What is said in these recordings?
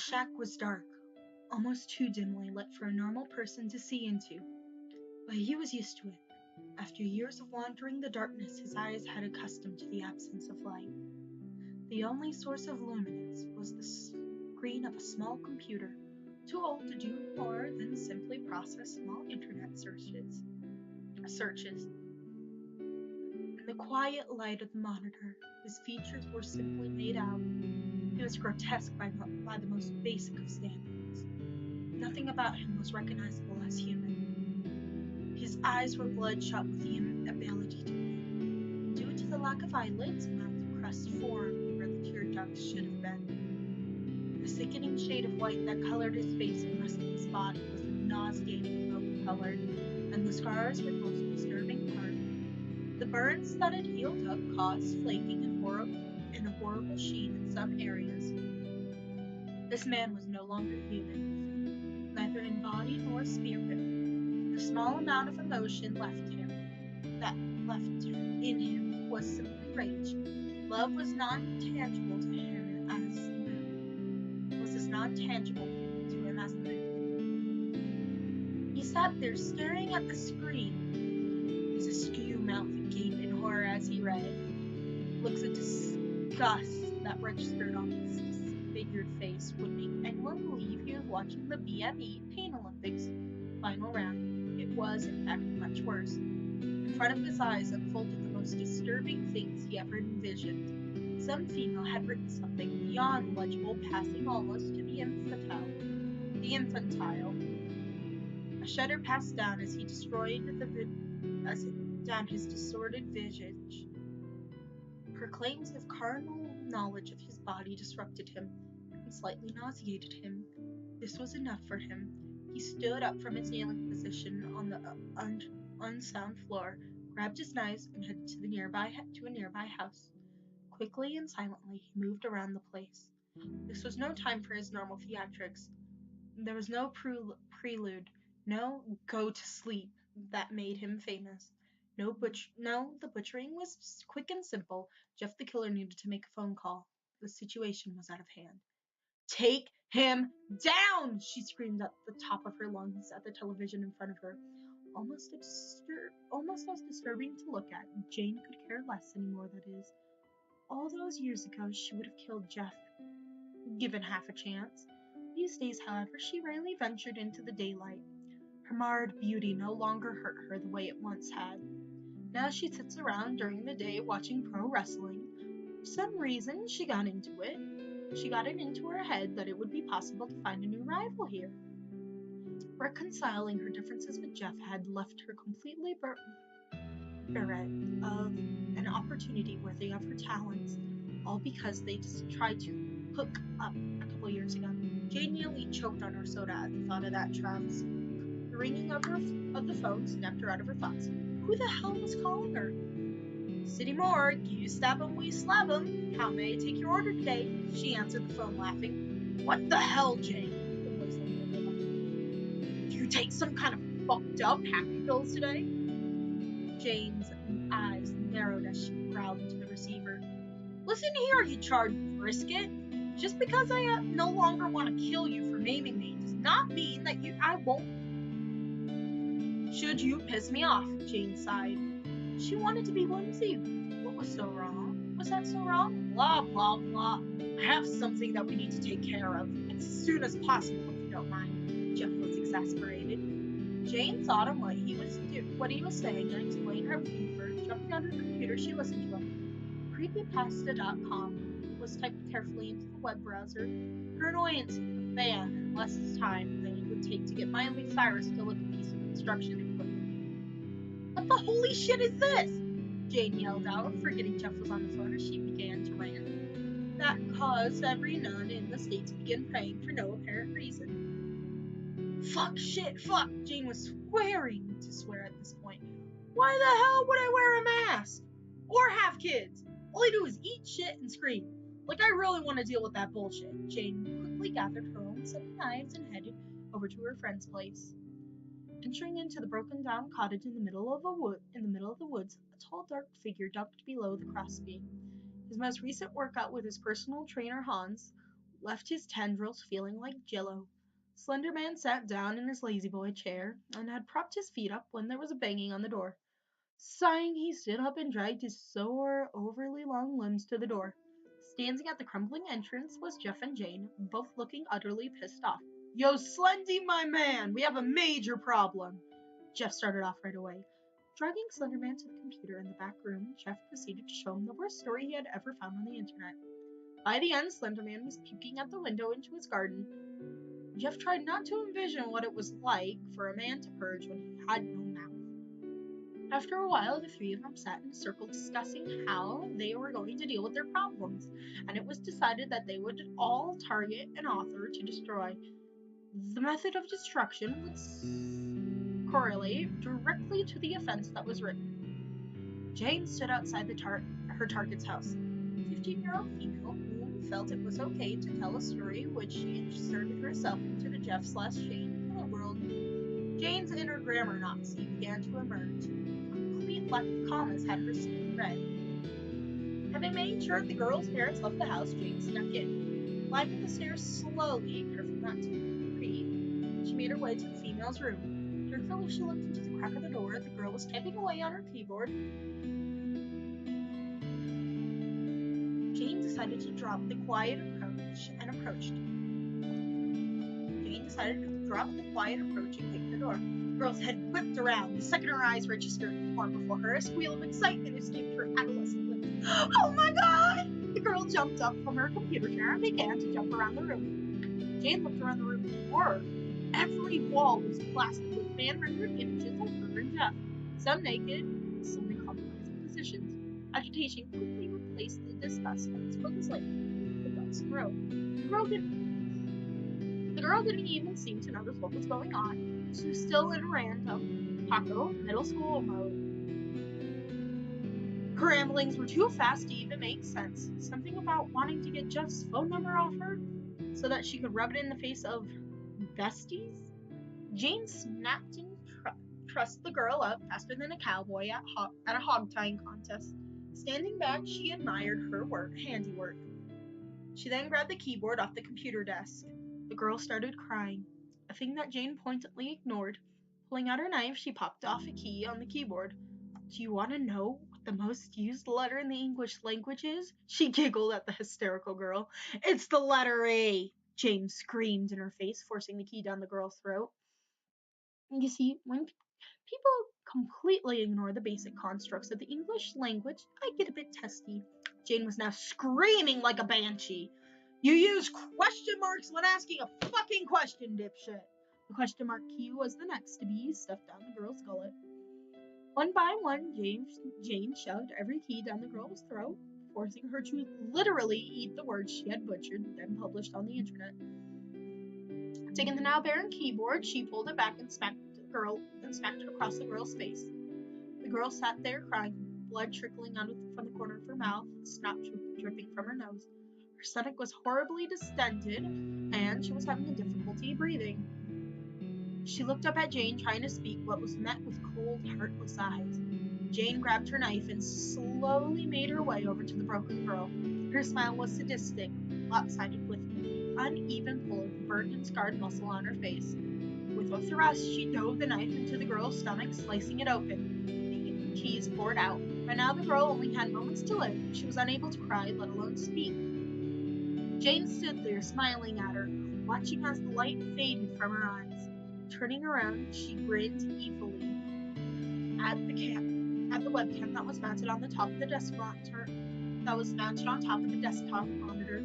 shack was dark, almost too dimly lit for a normal person to see into, but he was used to it. After years of wandering the darkness, his eyes had accustomed to the absence of light. The only source of luminance was the screen of a small computer, too old to do more than simply process small internet searches. In the quiet light of the monitor, his features were simply made out. He was grotesque by the most basic of standards. Nothing about him was recognizable as human. His eyes were bloodshot with the inability to blink. Due to the lack of eyelids, mouth crust formed where the tear ducts should have been. The sickening shade of white that colored his face and rest of his body was nauseating oak-colored, and the scars were the most disturbing part. The burns that had healed up caused flaking and a horrible sheen in some areas. This man was no longer human, neither in body nor spirit. The small amount of emotion left in him was simply rage. Love was non-tangible to him as the moon. He sat there staring at the screen, his askew mouth agape in horror as he read. Looks of disgust that registered on his disfigured face would make anyone believe he was watching the BME Pain Olympics final round. It was, in fact, much worse. In front of his eyes unfolded the most disturbing things he ever envisioned. Some female had written something beyond legible, passing almost to the infantile. A shudder passed down as he down his distorted visage. Her claims of carnal knowledge of his body disrupted him and slightly nauseated him. This was enough for him. He stood up from his kneeling position on the unsound floor, grabbed his knives, and headed to a nearby house. Quickly and silently, he moved around the place. This was no time for his normal theatrics. There was no prelude, no go to sleep that made him famous. No, the butchering was quick and simple. Jeff the killer needed to make a phone call. The situation was out of hand. Take him down! She screamed at the top of her lungs at the television in front of her. Almost as disturbing to look at. Jane could care less anymore, that is. All those years ago, she would have killed Jeff, given half a chance. These days, however, she rarely ventured into the daylight. Her marred beauty no longer hurt her the way it once had. Now she sits around during the day watching pro wrestling. For some reason, she got into it. She got it into her head that it would be possible to find a new rival here. Reconciling her differences with Jeff had left her completely bereft of an opportunity worthy of her talents, all because they just tried to hook up a couple years ago. Jane nearly choked on her soda at the thought of that travesty. The ringing of the phone snapped her out of her thoughts. Who the hell was calling her? City Morgue, you stab 'em, we slab 'em. How may I take your order today? She answered the phone, laughing. What the hell, Jane? The voice on the other line. Do you take some kind of fucked up happy pills today? Jane's eyes narrowed as she growled into the receiver. Listen here, you charred brisket. Just because I no longer want to kill you for maiming me does not mean that I won't. Should you piss me off? Jane sighed. She wanted to be whimsy. What was so wrong? Was that so wrong? Blah, blah, blah. I have something that we need to take care of as soon as possible, if you don't mind. Jeff was exasperated. Jane thought on what he was saying and explained her fever. Jumping on her computer, she listened to him. Creepypasta.com was typed carefully into the web browser. Her annoyance hit the fan in less time than it would take to get Miley Cyrus to lift a piece of construction equipment. What the holy shit is this? Jane yelled out, forgetting Jeff was on the phone as she began to rant. That caused every nun in the state to begin praying for no apparent reason. Fuck, shit, fuck! Jane was swearing to swear at this point. Why the hell would I wear a mask? Or have kids? All I do is eat shit and scream. Like I really want to deal with that bullshit. Jane quickly gathered her own set of knives and headed over to her friend's place. Entering into the broken-down cottage in the middle of the woods, a tall, dark figure ducked below the crossbeam. His most recent workout with his personal trainer Hans left his tendrils feeling like jello. Slender Man sat down in his lazy boy chair and had propped his feet up when there was a banging on the door. Sighing, he stood up and dragged his sore, overly long limbs to the door. Standing at the crumbling entrance was Jeff and Jane, both looking utterly pissed off. Yo, Slendy, my man, we have a major problem. Jeff started off right away. Dragging Slenderman to the computer in the back room, Jeff proceeded to show him the worst story he had ever found on the internet. By the end, Slenderman was peeking out the window into his garden. Jeff tried not to envision what it was like for a man to purge when he had no mouth. After a while, the three of them sat in a circle discussing how they were going to deal with their problems, and it was decided that they would all target an author to destroy. The method of destruction would correlate directly to the offense that was written. Jane stood outside her target's house. 15-year-old female who felt it was okay to tell a story which she inserted herself into the Jeff/Shane world. Jane's inner grammar Nazi began to emerge. Complete lack of commas had her skin red. Having made sure the girl's parents left the house, Jane snuck in. Climbing the stairs slowly, careful not to creak, she made her way to the female's room. Carefully, she looked into the crack of the door. The girl was typing away on her keyboard. Jane decided to drop the quiet approach and approached. Jane decided to drop the quiet approach and kick the door. The girl's head whipped around. The second her eyes registered the form before her, a squeal of excitement escaped her adolescent lips. Oh my God! The girl jumped up from her computer chair and began to jump around the room. Jane looked around the room in horror. Every wall was plastered with fan-rendered images of her and Jeff, some naked, some in compromising positions. Agitation quickly replaced the disgust and spoke as lightly the girl's throat. The girl didn't even seem to notice what was going on. She was still in random, Paco, middle school mode. Her ramblings were too fast to even make sense. Something about wanting to get Jeff's phone number off her so that she could rub it in the face of besties? Jane snapped and trussed the girl up faster than a cowboy at a hog tying contest. Standing back, she admired her handiwork. She then grabbed the keyboard off the computer desk. The girl started crying, a thing that Jane pointedly ignored. Pulling out her knife, she popped off a key on the keyboard. Do you want to know what the most used letter in the English language is? She giggled at the hysterical girl. It's the letter A, Jane screamed in her face, forcing the key down the girl's throat. You see, when people completely ignore the basic constructs of the English language, I get a bit testy. Jane was now screaming like a banshee. You use question marks when asking a fucking question, dipshit. The question mark key was the next to be stuffed down the girl's gullet. One by one, Jane shoved every key down the girl's throat, forcing her to literally eat the words she had butchered, then published on the internet. Taking the now barren keyboard, she pulled it back and smacked it across the girl's face. The girl sat there crying, blood trickling out from the corner of her mouth, snot dripping from her nose. Her stomach was horribly distended, and she was having a difficulty breathing. She looked up at Jane, trying to speak, but was met with cold, heartless eyes. Jane grabbed her knife and slowly made her way over to the broken girl. Her smile was sadistic, lopsided with the uneven pull of the burned and scarred muscle on her face. With a thrust, she dove the knife into the girl's stomach, slicing it open. The keys poured out. By now the girl only had moments to live. She was unable to cry, let alone speak. Jane stood there, smiling at her, watching as the light faded from her eyes. Turning around, she grinned evilly at the webcam that was mounted on the top of the desktop monitor.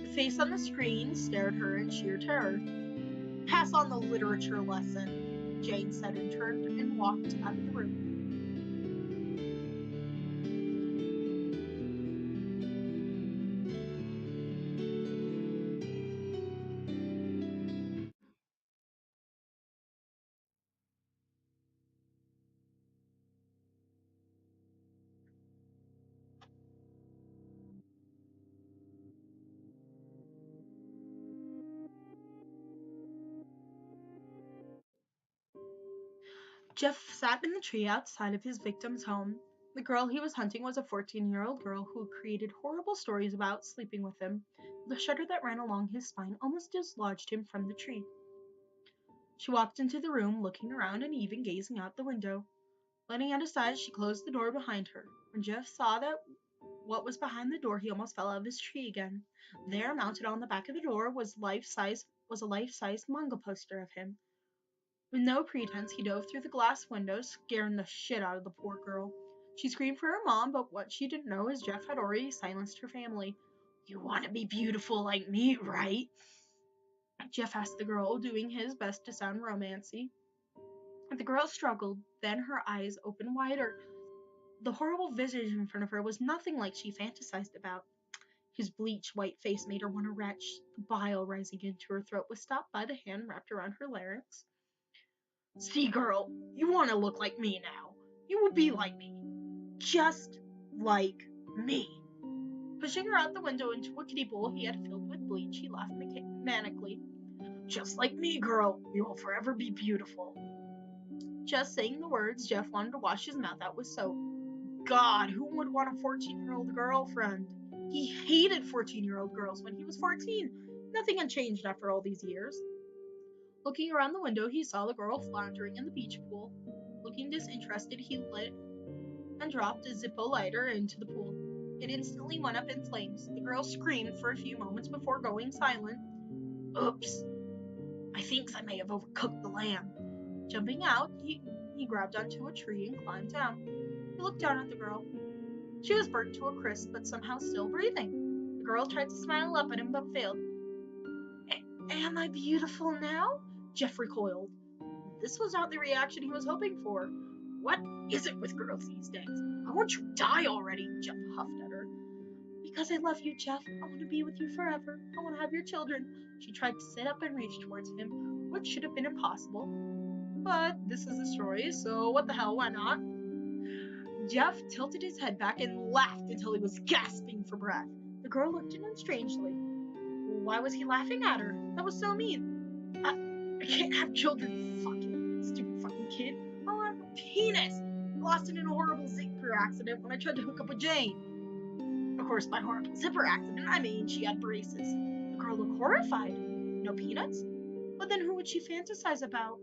The face on the screen stared her in sheer terror. Pass on the literature lesson, Jane said, and turned and walked out of the room. Jeff sat in the tree outside of his victim's home. The girl he was hunting was a 14-year-old girl who created horrible stories about sleeping with him. The shudder that ran along his spine almost dislodged him from the tree. She walked into the room, looking around and even gazing out the window. Letting out a sigh, she closed the door behind her. When Jeff saw what was behind the door, he almost fell out of his tree again. There, mounted on the back of the door, was a life-size manga poster of him. With no pretense, he dove through the glass window, scaring the shit out of the poor girl. She screamed for her mom, but what she didn't know is Jeff had already silenced her family. "You want to be beautiful like me, right?" Jeff asked the girl, doing his best to sound romancy. The girl struggled, then her eyes opened wider. The horrible visage in front of her was nothing like she fantasized about. His bleached white face made her want to retch. The bile rising into her throat was stopped by the hand wrapped around her larynx. "See, girl, you want to look like me now. You will be like me. Just like me." Pushing her out the window into a kiddie pool he had filled with bleach, he laughed manically. "Just like me, girl. You will forever be beautiful." Just saying the words, Jeff wanted to wash his mouth out with soap. God, who would want a 14-year-old girlfriend? He hated 14-year-old girls when he was 14. Nothing had changed after all these years. Looking around the window, he saw the girl floundering in the beach pool. Looking disinterested, he lit and dropped a Zippo lighter into the pool. It instantly went up in flames. The girl screamed for a few moments before going silent. "Oops. I think I may have overcooked the lamb." Jumping out, he grabbed onto a tree and climbed down. He looked down at the girl. She was burnt to a crisp, but somehow still breathing. The girl tried to smile up at him, but failed. "Am I beautiful now?" Jeff recoiled. This was not the reaction he was hoping for. "What is it with girls these days? I want you to die already," Jeff huffed at her. "Because I love you, Jeff. I want to be with you forever. I want to have your children." She tried to sit up and reach towards him, which should have been impossible. But this is a story, so what the hell, why not? Jeff tilted his head back and laughed until he was gasping for breath. The girl looked at him strangely. Why was he laughing at her? That was so mean. I can't have children, stupid fucking kid. I want a penis. I lost it in a horrible zipper accident when I tried to hook up with Jane. Of course, by horrible zipper accident, I mean she had braces. The girl looked horrified. No peanuts? But then who would she fantasize about?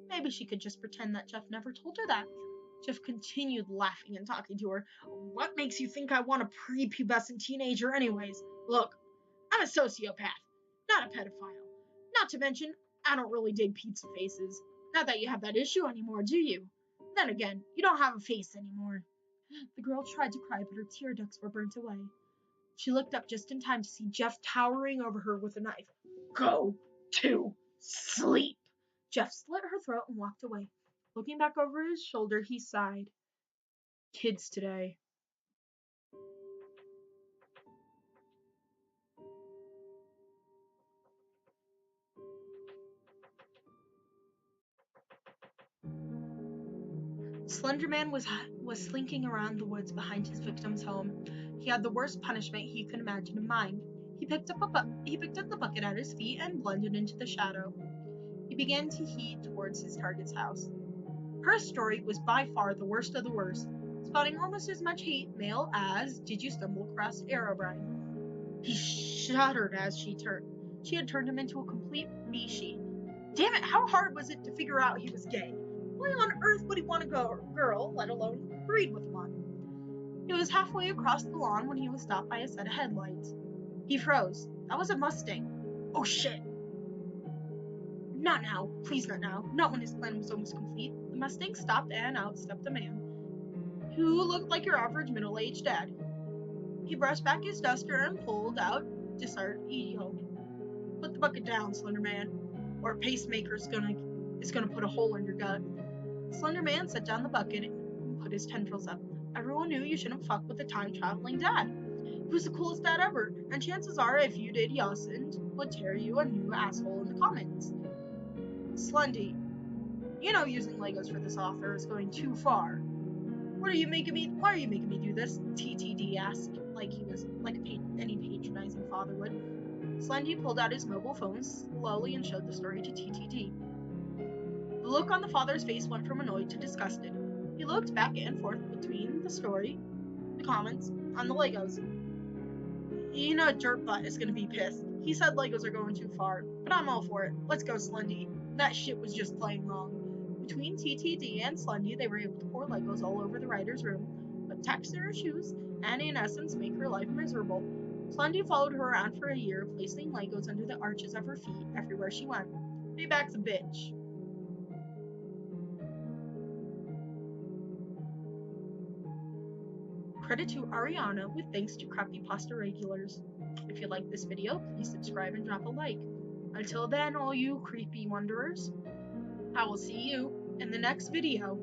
Maybe she could just pretend that Jeff never told her that. Jeff continued laughing and talking to her. "What makes you think I want a prepubescent teenager anyways? Look, I'm a sociopath, not a pedophile. Not to mention, I don't really dig pizza faces. Not that you have that issue anymore, do you? Then again, you don't have a face anymore." The girl tried to cry, but her tear ducts were burnt away. She looked up just in time to see Jeff towering over her with a knife. "Go to sleep." Jeff slit her throat and walked away. Looking back over his shoulder, he sighed. Kids today. Slender Man was slinking around the woods behind his victim's home. He had the worst punishment he could imagine in mind. He picked up the bucket at his feet and blended into the shadow. He began to head towards his target's house. Her story was by far the worst of the worst, spouting almost as much hate mail as "Did you stumble across Herobrine?" He shuddered as she had turned him into a complete species. Damn it, how hard was it to figure out he was gay? Why on earth would he want a girl, let alone breed with one? He was halfway across the lawn when he was stopped by a set of headlights. He froze. That was a Mustang. Oh shit. Not now. Please not now. Not when his plan was almost complete. The Mustang stopped and out stepped a man, who looked like your average middle-aged dad. He brushed back his duster and pulled out disheartened ego. "Put the bucket down, Slender Man, or a pacemaker is gonna put a hole in your gut." Slender Man set down the bucket and put his tendrils up. Everyone knew you shouldn't fuck with a time-traveling dad. He was the coolest dad ever, and chances are if you did, Yosin would tear you a new asshole in the comments. "Slendy, you know using Legos for this author is going too far. Why are you making me do this?" TTD asked, like any patronizing father would. Slendy pulled out his mobile phone slowly and showed the story to TTD. The look on the father's face went from annoyed to disgusted. He looked back and forth between the story, the comments, and the Legos. You know Dirtbutt is gonna be pissed. He said Legos are going too far, but I'm all for it. Let's go, Slendy. That shit was just plain wrong. Between TTD and Slendy, they were able to pour Legos all over the writer's room, put tacks in her shoes, and in essence make her life miserable. Slendy followed her around for a year, placing Legos under the arches of her feet everywhere she went. Payback's a bitch. Credit to Ariana with thanks to Crappy Pasta Regulars. If you like this video, please subscribe and drop a like. Until then, all you creepy wanderers, I will see you in the next video.